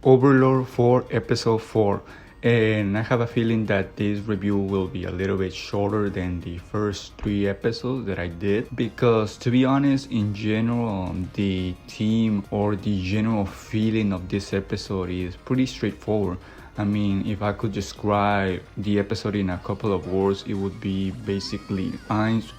Overlord 4 episode 4, and I have a feeling that this review will be a little bit shorter than the first 3 episodes that I did, because to be honest, in general, the theme or the general feeling of this episode is pretty straightforward. I mean, if I could describe the episode in a couple of words, it would be basically Ainz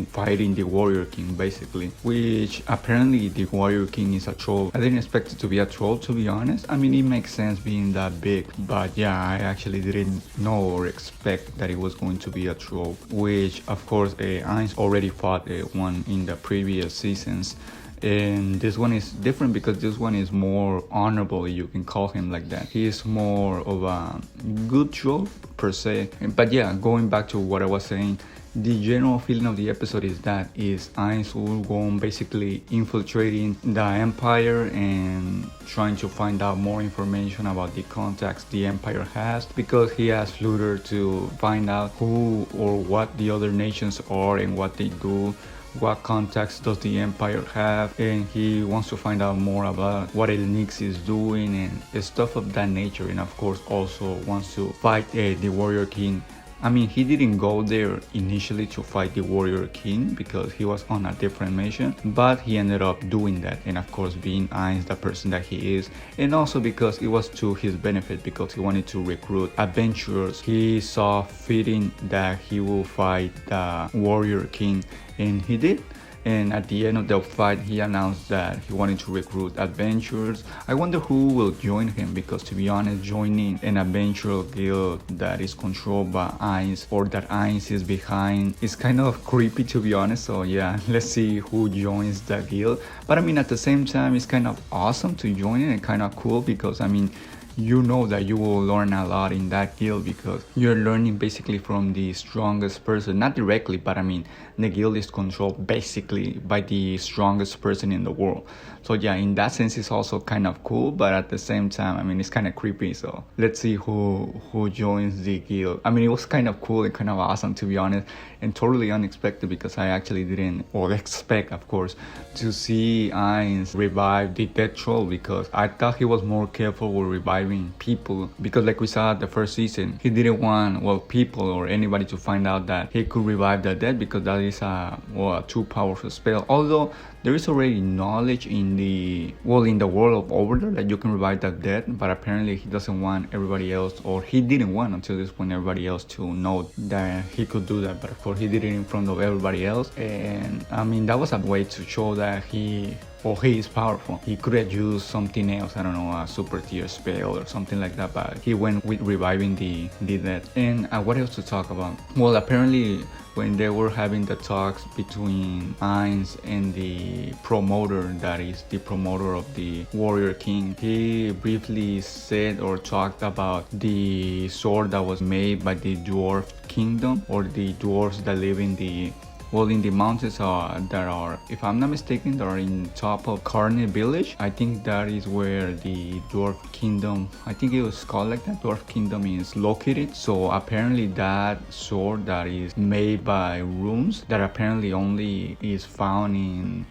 fighting the Warrior King, basically. Which apparently the Warrior King is a troll. I didn't expect it to be a troll, to be honest. I mean, it makes sense being that big, but yeah, I actually didn't know or expect that it was going to be a troll. Which, of course, Ainz already fought one in the previous seasons. And this one is different because this one is more honorable, you can call him like that. He is more of a good troll per se. But yeah, going back to what I was saying, the general feeling of the episode is that Ainz basically infiltrating the Empire and trying to find out more information about the contacts the Empire has, because he asked Luther to find out who or what the other nations are and what they do. What contacts does the Empire have, and he wants to find out more about what Elixs is doing and stuff of that nature. And of course also wants to fight the Warrior King. I mean, he didn't go there initially to fight the Warrior King because he was on a different mission, but he ended up doing that, and of course being Ainz the person that he is, and also because it was to his benefit, because he wanted to recruit adventurers. He saw fitting that he will fight the Warrior King, and he did. And at the end of the fight, he announced that he wanted to recruit adventurers. I wonder who will join him, because to be honest, joining an adventurer guild that is controlled by Ainz, or that Ainz is behind, is kind of creepy, to be honest. So yeah, let's see who joins the guild. But I mean, at the same time, it's kind of awesome to join it and kind of cool, because I mean, you know that you will learn a lot in that guild, because you're learning basically from the strongest person, not directly, but I mean, the guild is controlled basically by the strongest person in the world. So yeah, in that sense, it's also kind of cool, but at the same time, I mean, it's kind of creepy. So let's see who joins the guild. I mean, it was kind of cool and kind of awesome, to be honest, and totally unexpected, because I actually didn't expect, of course, to see Ainz revive the dead troll, because I thought he was more careful with reviving people, because like we saw the first season, he didn't want people or anybody to find out that he could revive the dead, because that is a too powerful spell. Although there is already knowledge in the world of Overlord that you can revive the dead, but apparently he doesn't want everybody else, or he didn't want until this point everybody else to know that he could do that. But of course he did it in front of everybody else, and I mean, that was a way to show that he is powerful. He could have used something else, I don't know, a super tier spell or something like that, but he went with reviving the dead. And what else to talk about? Well, apparently when they were having the talks between Ainz and the promoter, that is the promoter of the Warrior King, he briefly said or talked about the sword that was made by the Dwarf Kingdom, or the dwarves that live in the mountains that are, if I'm not mistaken, that are in top of Carnet village. I think that is where the Dwarf Kingdom, I think it was called like that, Dwarf Kingdom is located. So apparently that sword that is made by runes, that apparently only is found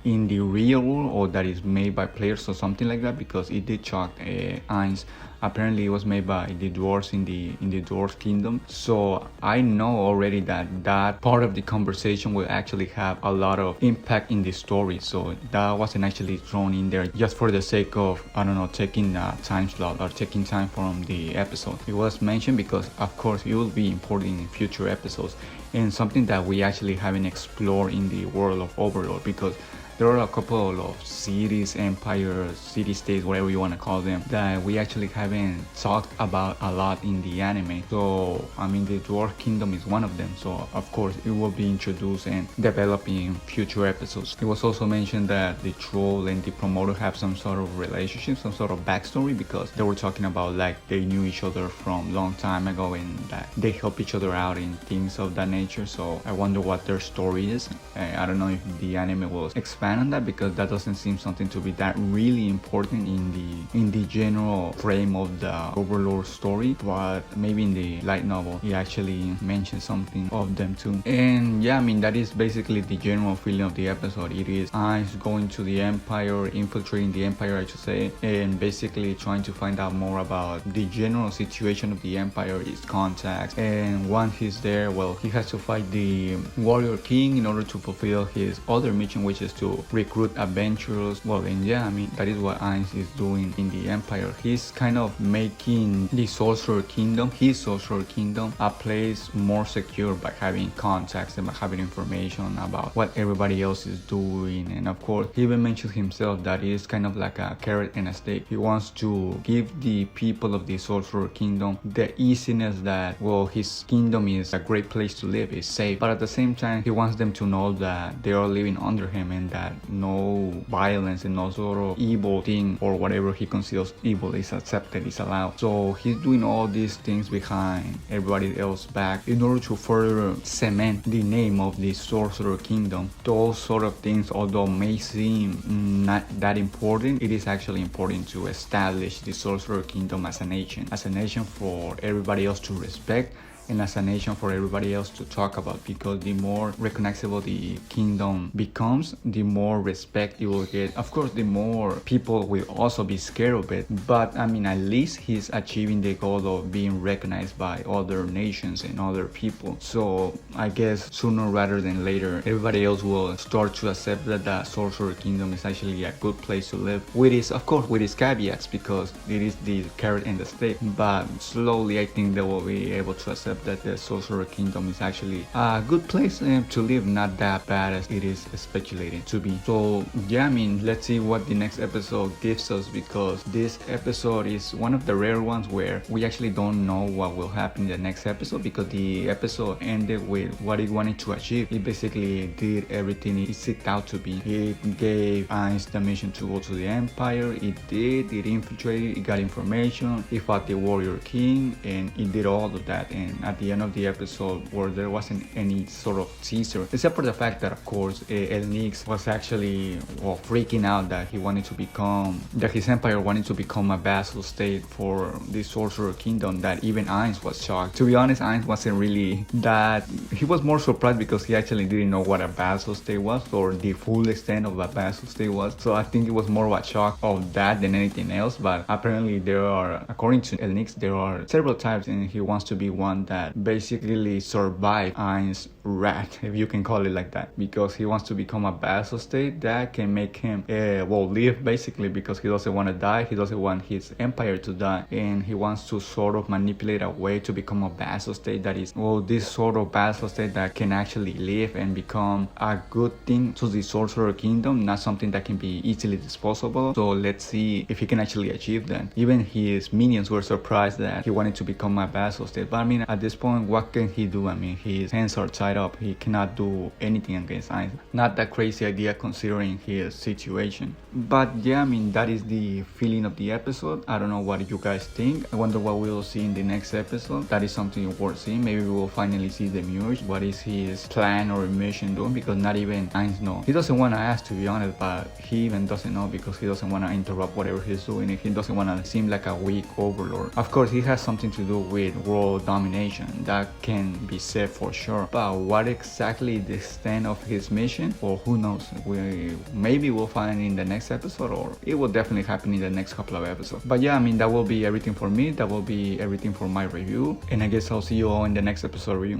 in the real world, or that is made by players or something like that, because it did shock Ainz. Apparently it was made by the dwarves in the Dwarf Kingdom. So I know already that part of the conversation will actually have a lot of impact in the story. So that wasn't actually thrown in there just for the sake of, I don't know, taking a time slot or taking time from the episode. It was mentioned because of course it will be important in future episodes, and something that we actually haven't explored in the world of Overlord, because there are a couple of cities, empires, city-states, whatever you want to call them, that we actually haven't talked about a lot in the anime. So, I mean, the Dwarf Kingdom is one of them. So, of course, it will be introduced and developed in future episodes. It was also mentioned that the troll and the promoter have some sort of relationship, some sort of backstory, because they were talking about like they knew each other from long time ago and that they help each other out in things of that nature. So, I wonder what their story is. I don't know if the anime will expand fan on that because that doesn't seem something to be that really important in the general frame of the Overlord story, but maybe in the light novel he actually mentioned something of them too. And yeah, I mean, that is basically the general feeling of the episode. It is Ainz going to the Empire, infiltrating the Empire I should say, and basically trying to find out more about the general situation of the Empire, its contacts, and once he's there, well, he has to fight the Warrior King in order to fulfill his other mission, which is to recruit adventurers. Well, and yeah, I mean, that is what Ainz is doing in the Empire. He's kind of making the Sorcerer Kingdom, his Sorcerer Kingdom, a place more secure by having contacts and by having information about what everybody else is doing. And of course, he even mentions himself that it is kind of like a carrot and a stick. He wants to give the people of the Sorcerer Kingdom the easiness that, well, his kingdom is a great place to live, it's safe, but at the same time he wants them to know that they are living under him and that no violence and no sort of evil thing or whatever he considers evil is accepted, is allowed. So he's doing all these things behind everybody else back in order to further cement the name of the Sorcerer Kingdom. Those sort of things, although may seem not that important, it is actually important to establish the Sorcerer Kingdom as a nation for everybody else to respect, and as a nation for everybody else to talk about, because the more recognizable the kingdom becomes, the more respect it will get. Of course, the more people will also be scared of it, but I mean, at least he's achieving the goal of being recognized by other nations and other people. So I guess sooner rather than later, everybody else will start to accept that the Sorcerer Kingdom is actually a good place to live, with its, of course, with its caveats, because it is the carrot and the stick. But slowly I think they will be able to accept that the Sorcerer Kingdom is actually a good place to live, not that bad as it is speculated to be. So yeah, I mean, let's see what the next episode gives us, because this episode is one of the rare ones where we actually don't know what will happen in the next episode, because the episode ended with what it wanted to achieve. It basically did everything it set out to be. It gave Ainz the mission to go to the Empire. It infiltrated, it got information, it fought the Warrior King, and it did all of that. And at the end of the episode, where there wasn't any sort of teaser, except for the fact that, of course, Elixs was actually, well, freaking out that he wanted to become, that his empire wanted to become a vassal state for the Sorcerer Kingdom, that even Ainz was shocked. To be honest, Ainz wasn't really that, he was more surprised because he actually didn't know what a vassal state was, or the full extent of a vassal state was. So I think it was more of a shock of that than anything else. But apparently there are, according to Elixs, there are several types, and he wants to be one that basically survive Ainz wrath, if you can call it like that, because he wants to become a vassal state that can make him well, live basically, because he doesn't want to die, he doesn't want his empire to die, and he wants to sort of manipulate a way to become a vassal state that is, well, this sort of vassal state that can actually live and become a good thing to the Sorcerer Kingdom, not something that can be easily disposable. So let's see if he can actually achieve that. Even his minions were surprised that he wanted to become a vassal state, but I mean, at this point, what can he do? I mean, his hands are tied up, he cannot do anything against Ainz. Not that crazy idea considering his situation. But yeah, I mean, that is the feeling of the episode. I don't know what you guys think. I wonder what we'll see in the next episode. That is something worth seeing. Maybe we will finally see the Muse. What is his plan or mission doing? Because not even Ainz knows. He doesn't want to ask, to be honest, but he even doesn't know, because he doesn't want to interrupt whatever he's doing. He doesn't want to seem like a weak overlord. Of course, he has something to do with world domination. That can be said for sure. But what exactly the extent of his mission, or who knows? Maybe we'll find in the next episode, or it will definitely happen in the next couple of episodes. But yeah, I mean, that will be everything for me. That will be everything for my review, and I guess I'll see you all in the next episode review.